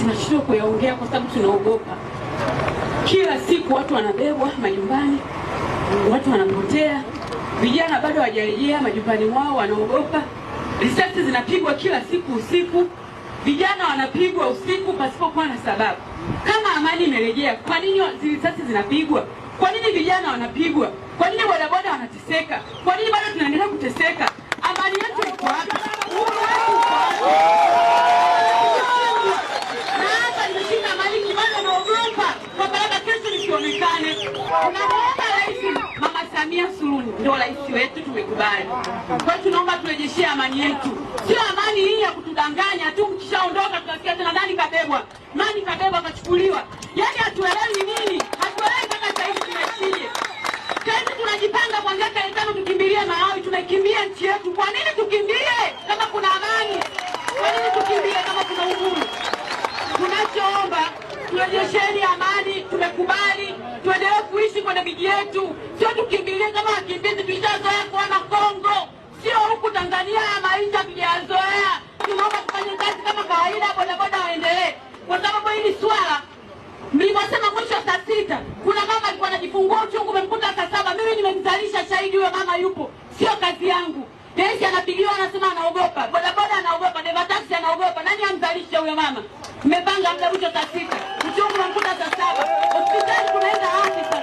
tunashindwa kuyaongea kwa sababu tunaogopa. Kila siku watu wanabebwa majumbani, watu wanapotea, vijana bado hawajarejea majumbani mwao, wanaogopa. Risasi zinapigwa kila siku usiku, vijana wanapigwa usiku pasipokuwa na sababu. Kama amani imerejea, kwa nini risasi zinapigwa? Kwa nini vijana wanapigwa? Kwa nini bodaboda wanateseka? Kwa nini bado tunaendelea kuteseka? Amani yetu iko wapi? Uhuru wetu uko wapi? Na hapa nimeshika maliki bado naogopa kwa baraka kesho nisionekane. Tunaomba Rais Mama Samia Suluhu, ndio rais wetu, tumekubali. Kwa tunaomba turejeshie amani yetu. Sio amani hii ya kutudanganya tu, mkishaondoka tunasikia tena nani kabebwa, nani kabebwa kachukuliwa. Yaani hatuelewi nini? Hatuelewi mpaka sasa hivi tunashije. Sasa tunajipanga kuanzia tarehe 5 tukimbilie Malawi, tunaikimbia nchi yetu. Kwa nini tukimbie kama kuna amani? Kwa nini tukimbie kama kuna uhuru? Tunachoomba turejesheni amani, tumekubali, tuendelee kuishi kwenye miji yetu. Sio tukimbilie kama wakimbizi tulishazoea kuona Kongo. Sio huku Tanzania maisha tujazoea. Tunaomba tufanye kazi kama kawaida, bodaboda waendelee. Kwa sababu hili swala mlivyosema mwisho saa 6, kuna mama alikuwa anajifungua uchungu umemkuta saa 7. Mimi nimemzalisha, shahidi huyo mama yupo. Sio kazi yangu. Rais anapigiwa anasema anaogopa. Bodaboda anaogopa, dereva taxi anaogopa. Nani amzalishe huyo mama? Mmepanga muda mwisho saa 6. Uchungu umemkuta saa 7. Hospitali kunaenda wapi sasa?